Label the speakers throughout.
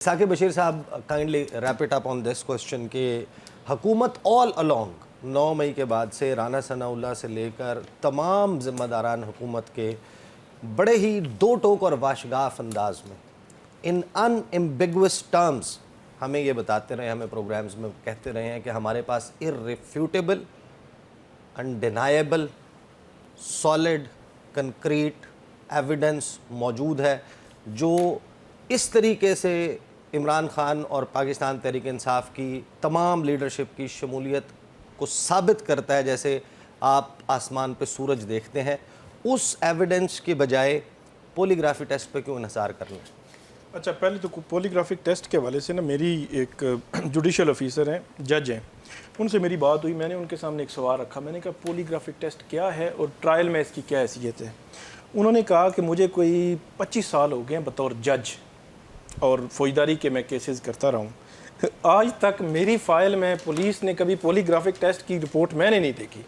Speaker 1: ثاقب بشیر صاحب kindly wrap it up on this question کہ حکومت آل along 9 مئی کے بعد سے رانا ثناء اللہ سے لے کر تمام ذمہ داران حکومت کے بڑے ہی دو ٹوک اور واشگاف انداز میں ان unambiguous terms ہمیں یہ بتاتے رہے، ہمیں پروگرامز میں کہتے رہے ہیں کہ ہمارے پاس irrefutable, undeniable, solid, concrete evidence موجود ہے جو اس طریقے سے عمران خان اور پاکستان تحریک انصاف کی تمام لیڈرشپ کی شمولیت کو ثابت کرتا ہے جیسے آپ آسمان پہ سورج دیکھتے ہیں. اس ایویڈنس کے بجائے پولیگرافی ٹیسٹ پہ کیوں انحصار کرنا ہے؟
Speaker 2: اچھا، پہلے تو پولیگرافک ٹیسٹ کے حوالے سے نا میری ایک جوڈیشل آفیسر ہیں، جج ہیں، ان سے میری بات ہوئی. میں نے ان کے سامنے ایک سوال رکھا، میں نے کہا پولیگرافک ٹیسٹ کیا ہے اور ٹرائل میں اس کی کیا حیثیت ہے. انہوں نے کہا کہ مجھے کوئی 25 سال ہو گئے ہیں بطور جج اور فوجداری کے میں کیسز کرتا رہا ہوں. آج تک میری فائل میں پولیس نے کبھی پولیگرافک ٹیسٹ کی رپورٹ میں نے نہیں دیکھی،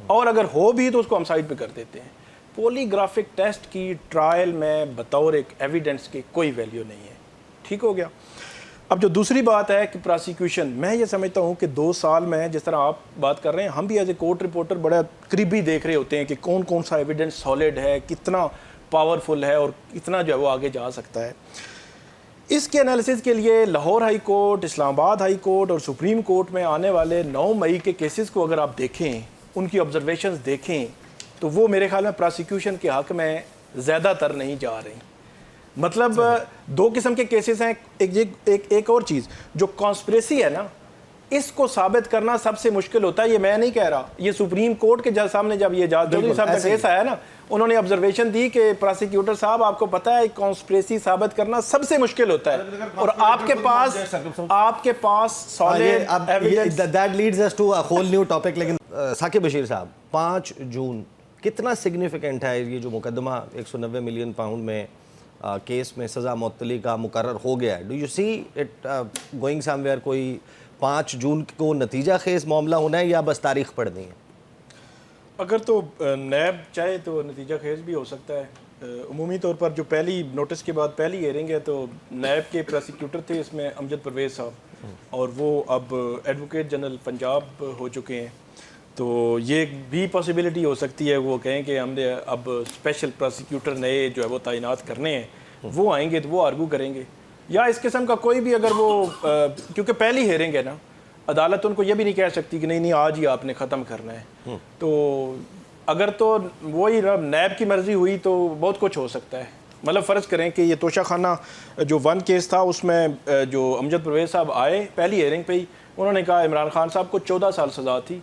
Speaker 2: اور اگر ہو بھی تو اس کو ہم سائڈ پہ کر دیتے ہیں. پولیگرافک ٹیسٹ کی ٹرائل میں بطور ایک ایویڈنس کی کوئی ویلیو نہیں ہے. ٹھیک ہو گیا. اب جو دوسری بات ہے کہ پراسیکیوشن، میں یہ سمجھتا ہوں کہ 2 سال میں جس طرح آپ بات کر رہے ہیں، ہم بھی ایز اے کورٹ رپورٹر بڑا قریبی دیکھ رہے ہوتے ہیں کہ کون کون سا ایویڈنس سالڈ ہے، کتنا پاورفل ہے اور کتنا جو ہے وہ آگے جا سکتا ہے. اس کے انالیسز کے لیے لاہور ہائی کورٹ، اسلام آباد ہائی کورٹ اور سپریم کورٹ میں آنے والے 9 مئی کے کیسز کو اگر آپ دیکھیں، ان کی آبزرویشنز دیکھیں، تو وہ میرے خیال میں پراسیکیوشن کے حق میں زیادہ تر نہیں جا رہی. مطلب 2 قسم کے کیسز ہیں. ایک اور چیز جو کانسپریسی ہے نا، اس کو ثابت کرنا سب سے مشکل ہوتا ہے. یہ میں نہیں کہہ رہا، یہ سپریم کورٹ کے سامنے جب یہ جج چودھری صاحب کا کیس آیا نا، انہوں نے آبزرویشن دی کہ پراسیکیوٹر صاحب آپ کو پتہ ہے کانسپریسی ثابت کرنا سب سے مشکل ہوتا ہے، اور آپ کے پاس solid evidence.
Speaker 1: That leads us to a whole new topic. لیکن ثاقب بشیر صاحب، 5 جون کتنا سگنیفیکنٹ ہے یہ جو مقدمہ 190 ملین پاؤنڈ میں کیس میں سزا معطلی کا مقرر ہو گیا ہے؟ Do you see it going some where? کوئی 5 جون کو نتیجہ خیز معاملہ ہونا ہے یا بس تاریخ پڑھنی ہے؟
Speaker 2: اگر تو نیب چاہے تو نتیجہ خیز بھی ہو سکتا ہے. عمومی طور پر جو پہلی نوٹس کے بعد پہلی ہیئرنگ ہے تو نیب کے پراسیکیوٹر تھے اس میں امجد پرویز صاحب، اور وہ اب ایڈوکیٹ جنرل پنجاب ہو چکے ہیں. تو یہ بھی پاسبلٹی ہو سکتی ہے وہ کہیں کہ ہم نے اب اسپیشل پراسیکیوٹر نئے جو ہے وہ تعینات کرنے ہیں، وہ آئیں گے تو وہ آرگو کریں گے. یا اس قسم کا کوئی بھی اگر وہ کیونکہ پہلی ہیئرنگ ہے نا، عدالت ان کو یہ بھی نہیں کہہ سکتی کہ نہیں آج ہی آپ نے ختم کرنا ہے. تو اگر تو وہی نیب کی مرضی ہوئی تو بہت کچھ ہو سکتا ہے. مطلب فرض کریں کہ یہ توشہ خانہ جو 1 کیس تھا، اس میں جو امجد پرویز صاحب آئے پہلی ہیئرنگ پہ ہی، انہوں نے کہا عمران خان صاحب کو 14 سال سزا تھی،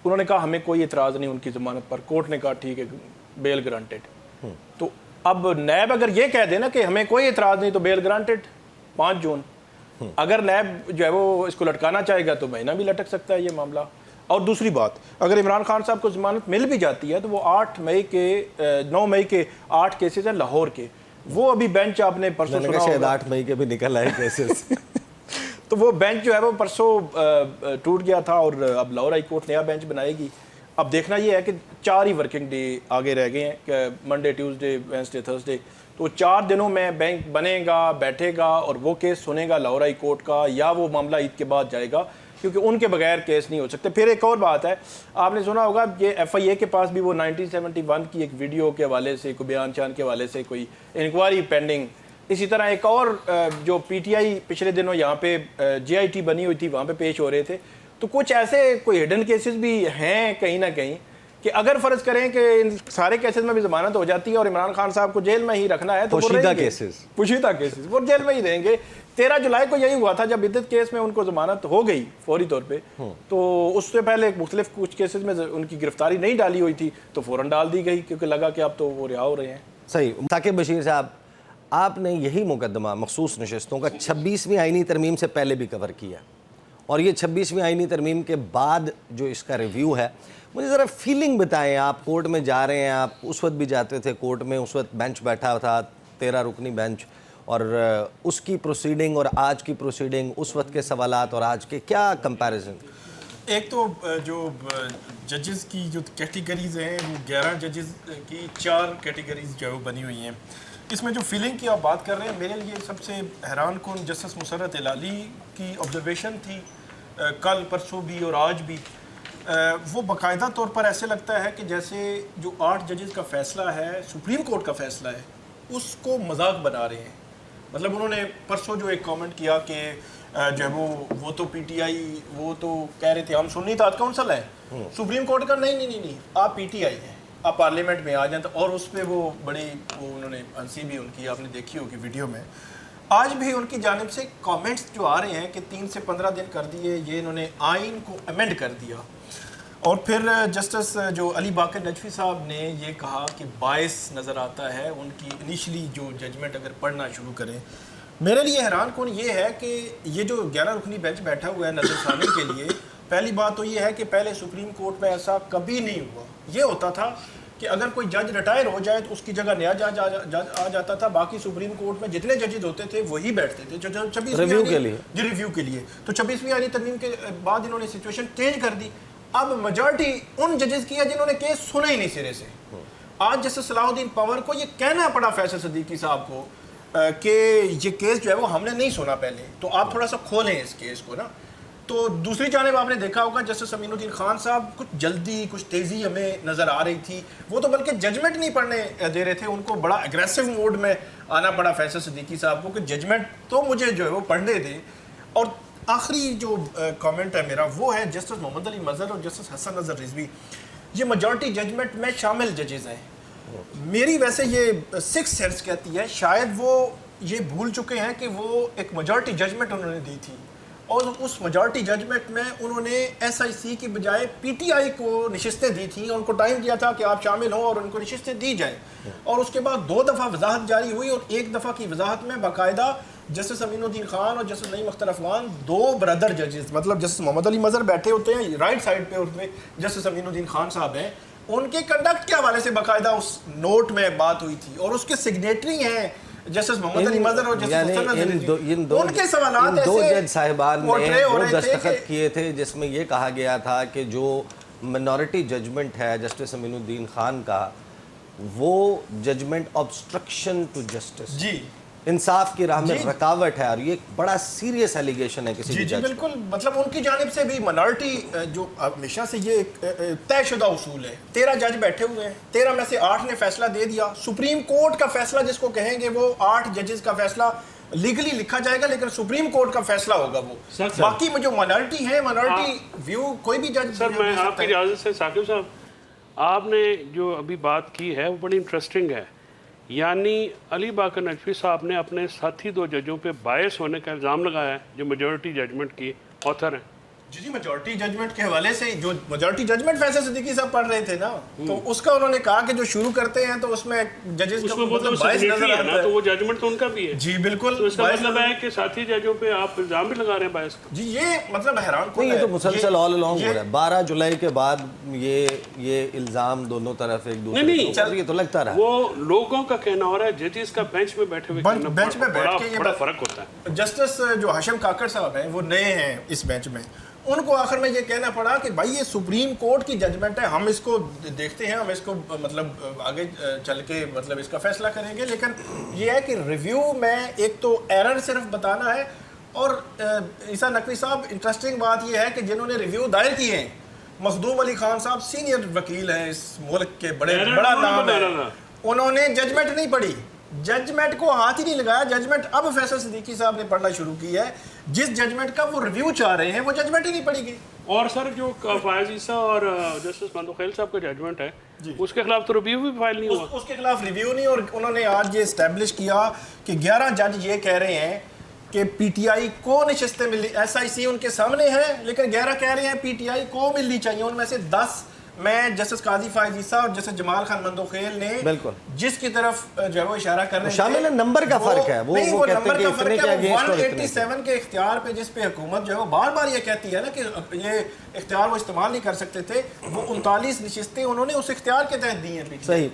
Speaker 2: انہوں نے کہا ہمیں کوئی اعتراض نہیں ان کی ضمانت پر. کورٹ نے کہا ٹھیک ہے، بیل گرانٹیڈ. تو اب نیب اگر یہ کہہ دے نا کہ ہمیں کوئی اعتراض نہیں تو بیل گرانٹیڈ 5 جون. اگر نیب جو ہے وہ اس کو لٹکانا چاہے گا تو مہینہ بھی لٹک سکتا ہے یہ معاملہ. اور دوسری بات، اگر عمران خان صاحب کو ضمانت مل بھی جاتی ہے تو وہ 9 مئی کے 8 کیسز ہیں لاہور کے، وہ ابھی بینچ آپ نے پرسوں سنا ہوگا،
Speaker 1: 8 مئی کے بھی نکل آئے کیسز.
Speaker 2: تو وہ بینچ جو ہے وہ پرسوں ٹوٹ گیا تھا اور اب لاہور ہائی کورٹ نیا بینچ بنائے گی. اب دیکھنا یہ ہے کہ 4 ہی ورکنگ ڈے آگے رہ گئے ہیں، کہ منڈے، ٹیوزڈے، وینسڈے، تھرسڈے. تو 4 دنوں میں بینچ بنے گا، بیٹھے گا اور وہ کیس سنے گا لاہور ہائی کورٹ کا، یا وہ معاملہ عید کے بعد جائے گا، کیونکہ ان کے بغیر کیس نہیں ہو سکتے. پھر ایک اور بات ہے، آپ نے سنا ہوگا یہ ایف آئی اے کے پاس بھی وہ 1971 کی ایک ویڈیو کے حوالے سے، کوئی بیان چان کے حوالے سے کوئی انکوائری پینڈنگ. اسی طرح ایک اور جو پی ٹی آئی پچھلے دنوں یہاں پہ جے آئی ٹی بنی ہوئی تھی وہاں پہ پیش ہو رہے تھے. تو کچھ ایسے کوئی ہڈن کیسز بھی ہیں کہیں نہ کہیں کہ اگر فرض کریں کہ ان سارے کیسز میں بھی ضمانت ہو جاتی ہے اور عمران خان صاحب کو جیل میں ہی رکھنا ہے تو پوشیدہ کیسز وہ جیل میں ہی رہیں گے. 13 جولائی کو یہی ہوا تھا جب عدت کیس میں ان کو ضمانت ہو گئی فوری طور پہ، تو اس سے پہلے مختلف کچھ کیسز میں ان کی گرفتاری نہیں ڈالی ہوئی تھی تو فوراً ڈال دی گئی کیونکہ لگا کہ اب تو وہ رہا ہو رہے ہیں.
Speaker 1: صحیح. ثاقب بشیر صاحب، آپ نے یہی مقدمہ مخصوص نشستوں کا 26ویں آئینی ترمیم سے پہلے بھی کور کیا، اور یہ 26ویں آئینی ترمیم کے بعد جو اس کا ریویو ہے، مجھے ذرا فیلنگ بتائیں. آپ کورٹ میں جا رہے ہیں، آپ اس وقت بھی جاتے تھے کورٹ میں، اس وقت بینچ بیٹھا تھا 13 رکنی بینچ، اور اس کی پروسیڈنگ اور آج کی پروسیڈنگ، اس وقت کے سوالات اور آج کے، کیا کمپیریزن؟
Speaker 2: ایک تو جو ججز کی جو کیٹیگریز ہیں وہ 11 ججز کی 4 کیٹیگریز جو ہے وہ بنی ہوئی ہیں. اس میں جو فیلنگ کی آپ بات کر رہے ہیں، میرے لیے سب سے حیران کن جسٹس مسرت ہلالی کی آبزرویشن تھی کل پرسوں بھی اور آج بھی. وہ باقاعدہ طور پر ایسے لگتا ہے کہ جیسے جو 8 ججز کا فیصلہ ہے، سپریم کورٹ کا فیصلہ ہے، اس کو مذاق بنا رہے ہیں. مطلب انہوں نے پرسوں جو ایک کامنٹ کیا کہ جو ہے وہ تو پی ٹی آئی، وہ تو کہہ رہے تھے ہم سنی تعداد کونسل ہے سپریم کورٹ کا. نہیں، آپ پی ٹی آئی ہیں، آپ پارلیمنٹ میں آ جائیں. اور اس پہ وہ بڑی انہوں نے ہنسی بھی ان کی آپ نے دیکھی ہوگی ویڈیو میں. آج بھی ان کی جانب سے کامنٹس جو آ رہے ہیں کہ 3 سے 15 دن کر دیے، یہ انہوں نے آئین کو امینڈ کر دیا. اور پھر جسٹس جو علی باقر نجفی صاحب نے یہ کہا کہ باعث نظر آتا ہے ان کی انیشلی جو ججمنٹ اگر پڑھنا شروع کریں. میرے لیے حیران کن یہ ہے کہ یہ جو 11 رکنی بینچ بیٹھا ہوا ہے نظر ثانی کے لیے، پہلی بات تو یہ ہے کہ پہلے سپریم کورٹ میں ایسا کبھی نہیں ہوا. یہ ہوتا تھا کہ اگر کوئی جج ریٹائر ہو جائے تو اس کی جگہ نیا جج آ جاتا تھا. باقی سپریم کورٹ میں جتنے ججز ہوتے تھے وہی بیٹھتے تھے
Speaker 1: ریویو کے لیے.
Speaker 2: جی ریویو کے لیے. تو 26ویں آئینی ترمیم کے بعد انہوں نے سچویشن چینج کر دی. اب میجورٹی ان ججز کی ہے جنہوں نے کیس سنا ہی نہیں سرے سے. آج جسٹس صلاح الدین پنور کو یہ کہنا پڑا فیصل صدیقی صاحب کو کہ یہ کیس جو ہے وہ ہم نے نہیں سنا پہلے، تو آپ تھوڑا سا کھولیں اس کیس کو نا. تو دوسری جانب آپ نے دیکھا ہوگا جسٹس امین الدین خان صاحب کچھ جلدی کچھ تیزی ہمیں نظر آ رہی تھی. وہ تو بلکہ ججمنٹ نہیں پڑھنے دے رہے تھے، ان کو بڑا اگریسو موڈ میں آنا پڑا فیصل صدیقی صاحب کو کہ ججمنٹ تو مجھے جو ہے وہ پڑھنے دیں. اور آخری جو کامنٹ ہے میرا وہ ہے جسٹس محمد علی مظہر اور جسٹس حسن نظر رضوی. یہ میجورٹی ججمنٹ میں شامل ججز ہیں. میری ویسے یہ 6 سینس کہتی ہے شاید وہ یہ بھول چکے ہیں کہ وہ ایک میجورٹی ججمنٹ انہوں نے دی تھی، اور اس میجورٹی ججمنٹ میں انہوں نے ایس آئی سی کی بجائے پی ٹی آئی کو نشستیں دی تھیں. ان کو ٹائم دیا تھا کہ آپ شامل ہوں اور ان کو نشستیں دی جائیں. اور اس کے بعد 2 دفعہ وضاحت جاری ہوئی، اور ایک دفعہ کی وضاحت میں باقاعدہ جسٹس امین الدین خان اور جسٹس نعیم اختر افغان 2 برادر ججز، مطلب جسٹس محمد علی مظہر بیٹھے ہوتے ہیں رائٹ سائڈ پہ، اس میں جسٹس امین الدین خان صاحب ہیں، ان کے کنڈکٹ کے حوالے سے باقاعدہ اس نوٹ میں بات ہوئی تھی. اور اس کے سگنیٹری ہیں جسٹس محمد علی مظہر اور جسٹس حسن نظر رضوی. ان کے سوالات
Speaker 1: دو جج صاحبان نے وہ
Speaker 2: ایسے
Speaker 1: دستخط کیے تھے جس میں یہ کہا گیا تھا کہ جو منورٹی ججمنٹ ہے جسٹس امین الدین خان کا، وہ ججمنٹ obstruction ٹو جسٹس،
Speaker 2: جی
Speaker 1: انصاف کی راہ میں رکاوٹ ہے. اور یہ بڑا سیریس ایلیگیشن ہے کسی بھی
Speaker 2: جی
Speaker 1: جج.
Speaker 2: بالکل. مطلب ان کی جانب سے بھی منارٹی جو ہمیشہ سے یہ ایک طے شدہ اصول ہے. 13 جج بیٹھے ہوئے ہیں، 13 میں سے 8 نے فیصلہ دے دیا. سپریم کورٹ کا فیصلہ جس کو کہیں گے وہ 8 ججز کا فیصلہ لیگلی لکھا جائے گا، لیکن سپریم کورٹ کا فیصلہ ہوگا وہ. باقی میں جو منارٹی ہے، منارٹی ویو کوئی بھی جج.
Speaker 3: سر میں آپ کی اجازت سے ثاقب صاحب، آپ نے جو ابھی بات کی ہے وہ بڑی انٹرسٹنگ ہے. یعنی علی باقر نجفی صاحب نے اپنے ساتھی 2 ججوں پہ باعث ہونے کا الزام لگایا ہے جو میجورٹی ججمنٹ کی آتھر ہیں.
Speaker 2: جی میجورٹی ججمنٹ کے حوالے سے جو میجورٹی ججمنٹ فیصل صدیقی صاحب پڑھ رہے تھے نا، تو اس کا انہوں نے کہا کہ جو شروع کرتے ہیں تو اس میں ججز کا مطلب باعث نظر آتا ہے.
Speaker 3: تو وہ ججمنٹ تو ان کا بھی ہے.
Speaker 2: جی بالکل.
Speaker 3: تو اس کا مطلب ہے کہ ساتھی ججوں پہ آپ الزام بھی لگا رہے ہیں باعث کا.
Speaker 2: جی یہ مطلب حیران کن
Speaker 1: یہ تو مسلسل آل along ہو رہا ہے. 12 جولائی کے بعد یہ الزام دونوں طرف ایک دوسرے کے اوپر، یہ تو لگتا رہا.
Speaker 3: وہ لوگوں کا کہنا ہو رہا ہے ججز کا بینچ میں بیٹھے ہوئے
Speaker 2: بینچ میں بیٹھ کے
Speaker 3: بڑا فرق ہوتا ہے.
Speaker 2: جسٹس جو ہاشم کاکڑ صاحب ہیں وہ نئے ہیں اس بینچ میں، ان کو آخر میں یہ کہنا پڑا کہ بھائی یہ سپریم کورٹ کی ججمنٹ ہے، ہم اس کو دیکھتے ہیں، ہم اس کو مطلب آگے چل کے مطلب اس کا فیصلہ کریں گے. لیکن یہ ہے کہ ریویو میں ایک تو ایرر صرف بتانا ہے. اور عیسیٰ نقوی صاحب انٹرسٹنگ بات یہ ہے کہ جنہوں نے ریویو دائر کیے ہیں، مخدوم علی خان صاحب سینئر وکیل ہیں اس ملک کے، بڑا نام ہے، انہوں نے ججمنٹ نہیں پڑھی، ججمنٹ کو ہاتھ ہی نہیں لگایا. ججمنٹ اب فیصل صدیقی صاحب نے پڑھنا شروع کی ہے. جس ججمنٹ کا وہ ریویو چاہ رہے ہیں وہ ججمنٹ ہی نہیں پڑھی گئی.
Speaker 3: اور سر جو فائز عیسیٰ اور جسٹس مندوخیل صاحب کا ججمنٹ ہے اس کے خلاف تو ریویو بھی فائل نہیں ہوا.
Speaker 2: اس کے خلاف ریویو نہیں. اور انہوں نے آج یہ اسٹیبلش کیا کہ 11 جج یہ کہہ رہے ہیں کہ پی ٹی آئی کو نشستیں ملنی، ایس آئی سی ان کے سامنے ہے، لیکن 11 کہہ رہے ہیں پی ٹی آئی کو ملنی چاہیے. ان میں سے 10 میں جسٹس قاضی فائز عیسیٰ اور جسٹس جمال خان مندوخیل نے جس کی طرف جو ہے وہ اشارہ کر رہے ہیں
Speaker 1: شامل نمبر کا فرق ہے. وہ
Speaker 2: نمبر کا فرق ہے. 187 کے اختیار پہ جس پہ حکومت جو ہے وہ بار بار یہ کہتی ہے نا کہ یہ اختیار وہ استعمال نہیں کر سکتے تھے، وہ 39 نشستیں انہوں نے اس اختیار کے تحت دی ہیں.
Speaker 1: صحیح.